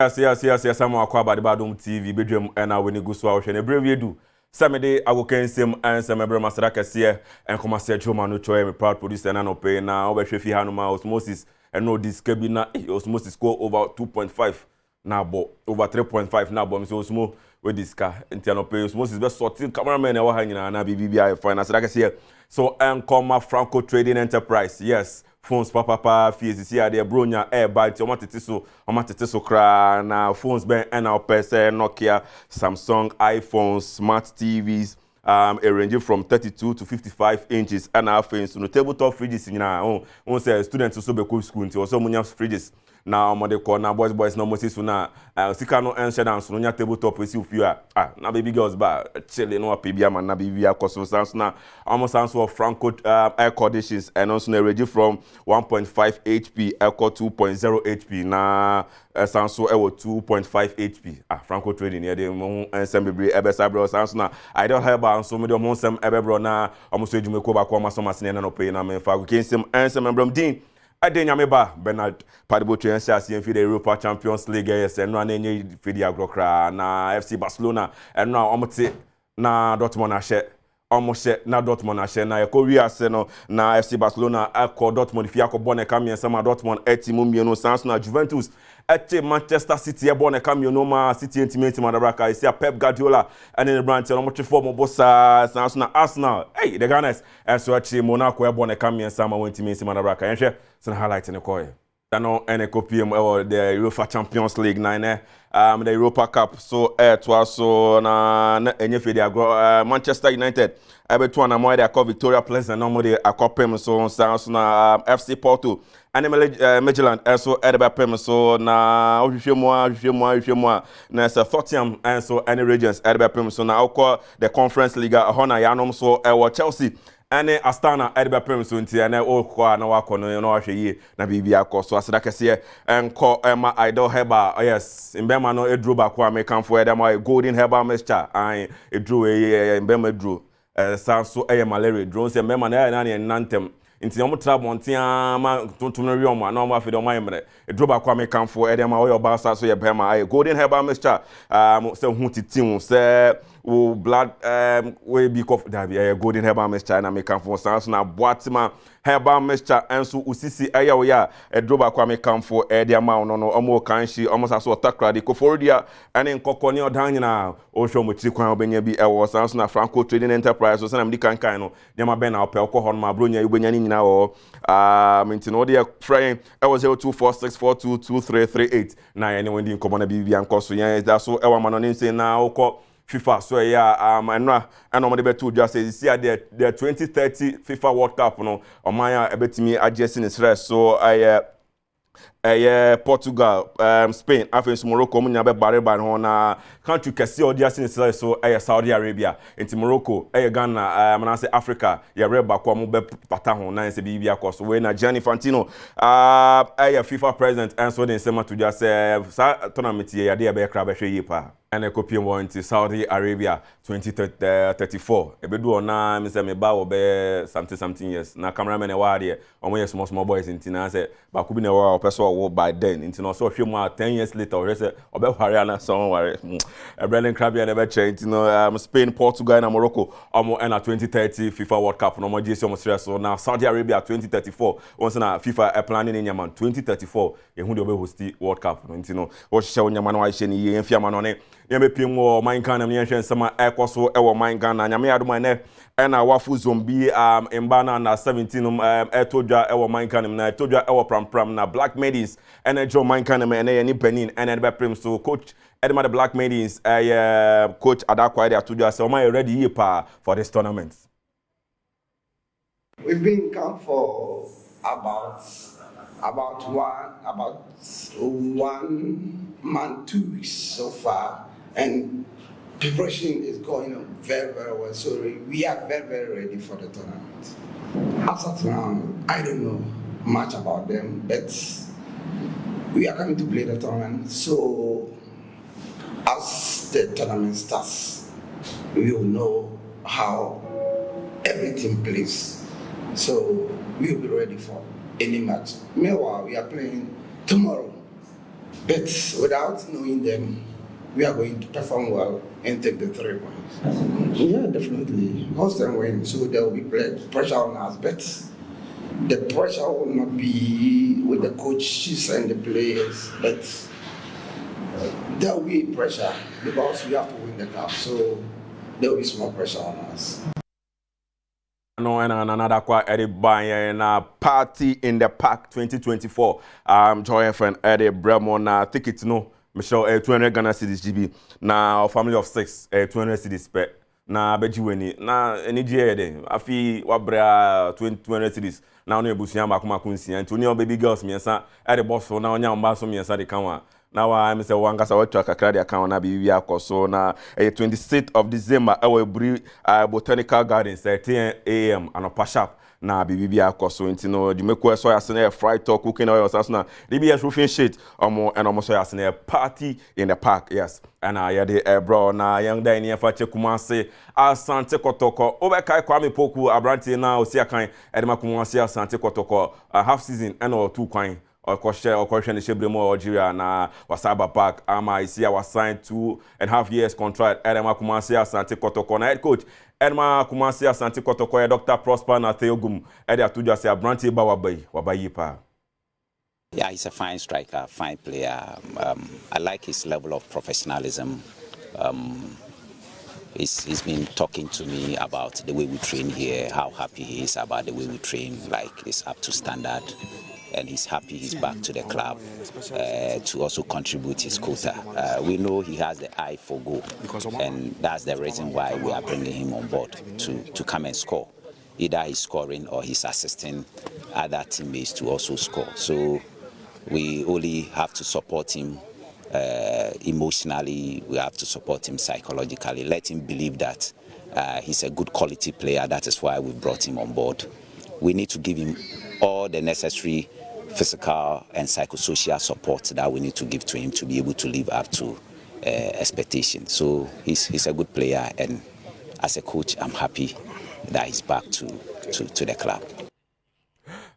Yes, I'm about the Badwam TV, Badwam, and I will go so out and a brave do. Some day I will can sim and some member Masaraka here and come and say Jomano Choy, a proud producer and no pay now, over Shefi Hanuma, osmosis, and no this cabina, osmosis score over 2.5 now, over 3.5 now, but so small with this car, internal pay osmosis best sorting cameraman and hanging on a BBI finance like I say. So, come Franco Trading Enterprise, yes. Phones papa fees here there bronya bite o matete so kra na phones ben na opese Nokia, Samsung, iPhones, smart TVs ranging from 32 to 55 inches and our phones no tabletop fridges nyina on say students so be go school nti so munya fridges na mo de call na boys no mo sisu na sika no enche dance no nya tabletop we si ofiu na baby girls ba chile no apebia man na baby akoso sans na almost sans of Franco air conditions and also range from 1.5 HP equal 2.0 HP na sanso ewo 2.5 HP Franco Trading here dey mo ensem bebre ebesabro sans na I don't have so me do mo ensem ebebro na almost ejumeko ba ko maso masene na no pay na me fa go kensem ensem embrom din Adenyameba Bernard Padibotri NCAC for the Europa Champions League yes and no anenye fidi agrokra na FC Barcelona and now omote na Dortmund ahye omoshe na Dortmund ahye na Korea se no na FC Barcelona akọ Dortmund fi akọbọ na kamien sama Dortmund etimu mienu sans na Juventus eche Manchester City ebo na kamien no ma City intimate madabraka isi Pep Guardiola and in the branch no mo form bossa sans na Arsenal hey the Gunners so eche Monaco ebo na kamien sama intimate madabraka enhwe some highlights in the coin. Dano and a copy of the UEFA Champions League 9 the Europa Cup so so na Manchester United everyone na they call Victoria Pleasant normally a copy so na FC Porto and Midland so Edinburgh so na ohwehwemu na so Tottenham and so any regions Edinburgh so na the Conference League hona yanom so Chelsea ane Astana Edinburgh Premier so nti ane okwa na wakọ no ahwe yi na bibia akọ so aseda kese enko ema idol heba yes mbema no edro ba kwa mekanfo edema golden heba mixture an edro mbema edro sanso malaria drone se mbema na nantem nti omo tra bontia ma tonton no wiom na omo afede omo ayemre edro ba kwa mekanfo edema oyo ba so ye bema golden heba mixture se hu titim se o blood we be of that golden herbal mixture na make for sans na boatima herbal mixture enso usisi aya we ya edroba kwa make for de ama no omo kanshi almost aso takra de koforia ene nkokọ ne odan nyina o hwo mo chiri kwan obenya bi ewo sans na Franco Trading Enterprise so na mdi kankan no de ma ben na opel ko ho no ma bronya ubenya ni nyina wo minti no de frame ewo 0246422338 na ene wendi nkomo na bibia nkoso yan da so ewa ma no nse na okọ FIFA so yeah and on the betu just say see the 2030 FIFA World Cup no omanya ebetimi ajesini stress so Portugal Spain after Morocco munya be bare ban ho na country kese odiasini stress so Saudi Arabia into Morocco Ghana manase Africa ya reba kwa mu be pata ho na se bibia koso we na Gianni Infantino FIFA president and so den sema to just tournament ya de be kra be hwe yi pa and a copy of Saudi Arabia 2034. Ebedu ona me say me ba wo be something years. Na cameraman e wa there. Omo small boys in Tina say ba ku bi na wa person wo by then. Inti no so hwe mu 10 years later or say obe ware na so ware. Brendan Krabia never change. Spain, Portugal and Morocco omo na 2030 FIFA World Cup no mo GC omo stress so now Saudi Arabia 2034. Once na FIFA planning in Yaman 2034 e hu de obe host World Cup. Inti no wo hye Nyama na wa hye ni ye mfiama no ne yeme pim wo man kan na yenhwe sama ekoso ewo man kan na nyame adoma ne na wafu zombie mbana na 17 etodwa ewo man kan na etodwa ewo pram na Black Maidens jo man kan na ene ni Benin ene be prim so coach Edema the Black Maidens coach Adakwa dey atodwa say o ready here pa for this tournament. We've been come for about 1 month, 2 weeks so far, and preparation is going on very, very well. So we are very, very ready for the tournament. As of now, I don't know much about them, but we are coming to play the tournament. So as the tournament starts, we will know how everything plays. So we will be ready for any match. Meanwhile, we are playing tomorrow But without knowing them, we are going to perform well and take the 3 points. Yeah, definitely. Host and win, so there will be pressure on us. But the pressure will not be with the coaches and the players, but there will be pressure because we have to win the cup. So there will be small pressure on us. No, and another quite Eddie Bayern party in the park 2024. Joy friend Eddie Bremon ticket no Michelle 200 Ghana cedis GB. Now family of 6 200 cedis per. Na beji weni na eni je de afi wabra 200 cedis. Na no ebusuan makoma kunsia. Antonio baby girls miensa Eddie boss na onya mba so miensa de kanwa. Now I'm say one gasa watch kakra de account na bi akoso na 26th of December our botanical gardens 10 a.m. and sharp na bibi akoso nti no di meko so yase na fried talk cooking oil so na DBS roofing sheet and so yase na party in the park yes and ya de bro na young day ni fa chekumase Asante Kotoko obekai Kwame Poku abranti na osiakan edema kumase Asante Kotoko half season and or 2 kwan or question the Shebremo Algeria na Wasaba Park ama isia was signed 2.5 years contract Edema Kumasi Asante Kotoko na head coach Edema Kumasi Asante Kotoko Dr. Prosper na Theogum Edia Tuja say Abranti ba wabayi pa. Yeah, he's a fine striker, fine player. I like his level of professionalism. He's been talking to me about the way we train here, how happy he is about the way we train, like it's up to standard. And he's happy he's back to the club to also contribute his quota. We know he has the eye for goal, and that's the reason why we are bringing him on board to come and score. Either he's scoring or he's assisting other teammates to also score. So we only have to support him emotionally, we have to support him psychologically, let him believe that he's a good quality player. That is why we brought him on board. We need to give him all the necessary physical and psychosocial support that we need to give to him to be able to live up to expectations. So he's a good player, and as a coach, I'm happy that he's back to the club.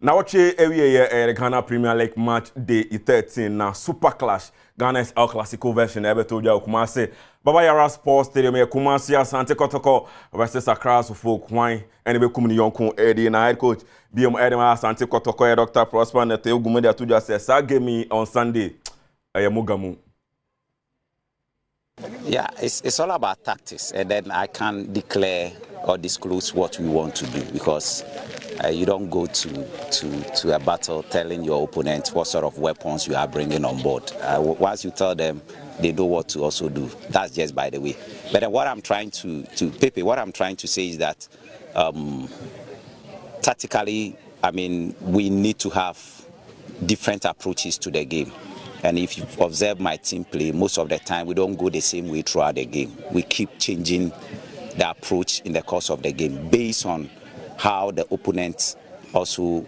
Now watch the Ghana Premier League match day 13 na Super Clash Ghana's El Clasico version ebe told you Kumasi Baba Yara Sports Stadium Kumasi Asante Kotoko versus Accra folk wine and be kumni yonkun Eddie na head coach BM Edema Asante Kotoko Dr. Prosper na Theogum de told you say sa game on Sunday Mugamu. Yeah, it's all about tactics, and then I can't declare or disclose what we want to do because you don't go to a battle telling your opponent what sort of weapons you are bringing on board. Once you tell them, they know what to also do. That's just by the way. But then what I'm trying what I'm trying to say is that tactically, I mean, we need to have different approaches to the game. And if you observe my team play, most of the time we don't go the same way throughout the game. We keep changing the approach in the course of the game based on how the opponents also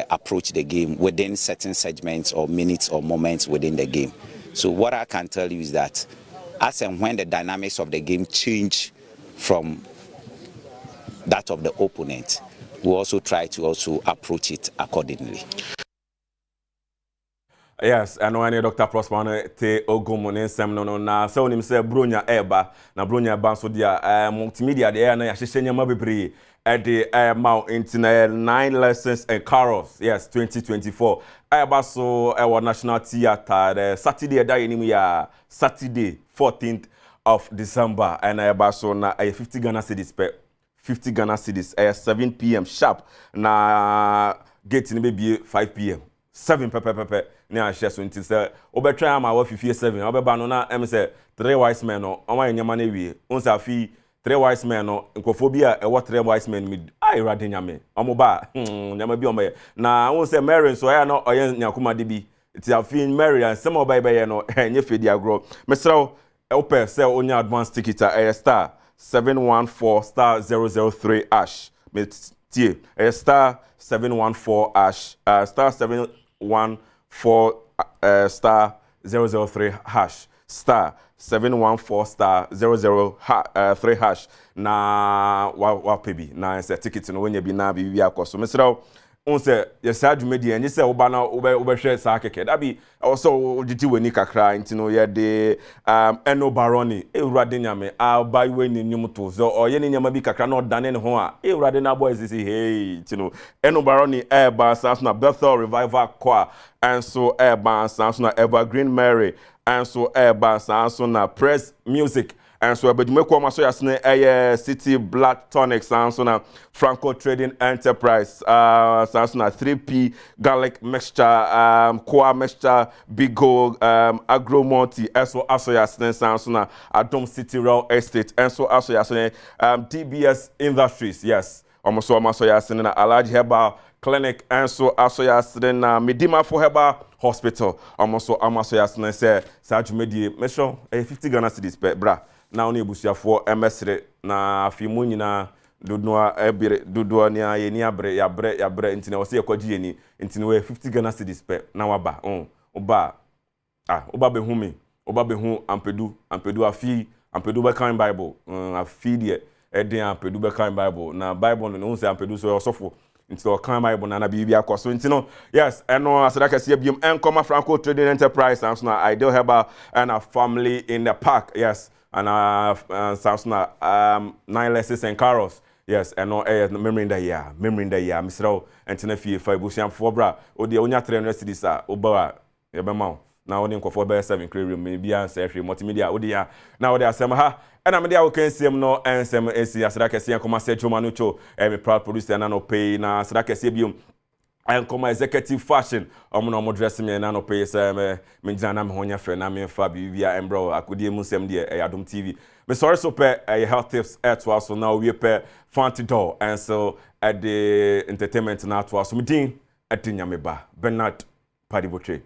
approach the game within certain segments or minutes or moments within the game. So what I can tell you is that as and when the dynamics of the game change from that of the opponent, we also try to also approach it accordingly. Yes, I know any Dr. Prosper te ogumone sem no na se onim se bronya eba na bronya eba so dia multimedia de na ya hyehyɛ nyama bebre e de ma into 9 lessons and carols yes 2024 eba so our national theater Saturday da enim ya Saturday 14th of December and eba so na 50 Ghana cedis per 50 Ghana cedis 7 p.m. sharp na gate ni be 5 p.m. 7 pepe ne a share so nti say obetwa ama wa fifie 7 obeba no na em say 3 wise men no onwa nyama na wie unsa afi 3 wise men no nkofo bi a ewo 3 wise men mi ai rade nyame omoba nyama bi omoye na won say Mary so ya no oye nyakoma de bi ti afi Mary and some obai be ye no enye fedi agro mesraw ope say onya advance ticket star 714 star 003 ash tie star 714 ash star 714 star 003 hash star 714 star 003 hash na wa pebi na se ticket no wonya bi na bi akoso mesraw on say yes adwumadi enye say oba na obehwe sa keke da bi also ogiti weni kakra ntino ye de eno baroni ewurade nyame aba weni nyum to so oye ne nyama bi kakra na odane ne ho a ewurade na boys say hey ntino eno baroni eba sans na Bethel Revival Choir and so eba sans na Evergreen Mary and so eba sans na Press Music and so abedumeko ma so yasne City Black Tonic sans na Franco Trading Enterprise sans na 3P Garlic Mixture Choir Mixture Bigo Agromoti so aso yasne sans na Adom City Real Estate and so aso yasne DBS Industries yes almost so yasne na Alhaji Herbal Clinic and so aso yasne na Medima for Herbal Hospital almost so yasne say Sajumedi mesho 50 Ghana cedis per bra na oni ebusuafo emesre na afimu nyina dodoa ebire dodoa ni ayeni abre ya bre ntine wose yakwaji yeni ntine we 50 Ghana cedis per na waba oba behumi oba behu ampedu ampedu be kan Bible afi de eden ampedu be kan Bible na Bible no se ampedu so osofo ntine o kan Bible na bibi akoso ntino yes eno asadaka se biom enkoma Franco Trading Enterprise and na Ideal Herbal and a family in the park yes and Samsung 9 lessons and carols yes and no memory in the year misro and tenefi for busiam for bra o de onya 300 cedis a oba e be ma na woni nkofo be 7 clear maybe answer multimedia o de ya na o de asem ha and me de a can see no ensem esi asada kese yankoma se Joma no cho me proud producer na no pay na asada kese biom and come executive fashion omo dress me na no pay say me jana me honya fe na me fa bibia embro akodi mu sem de Adom TV me sorry so pe health tips to us so now we pe fancy door and so at the entertainment na to us me din atinya me ba Bernard Padibotre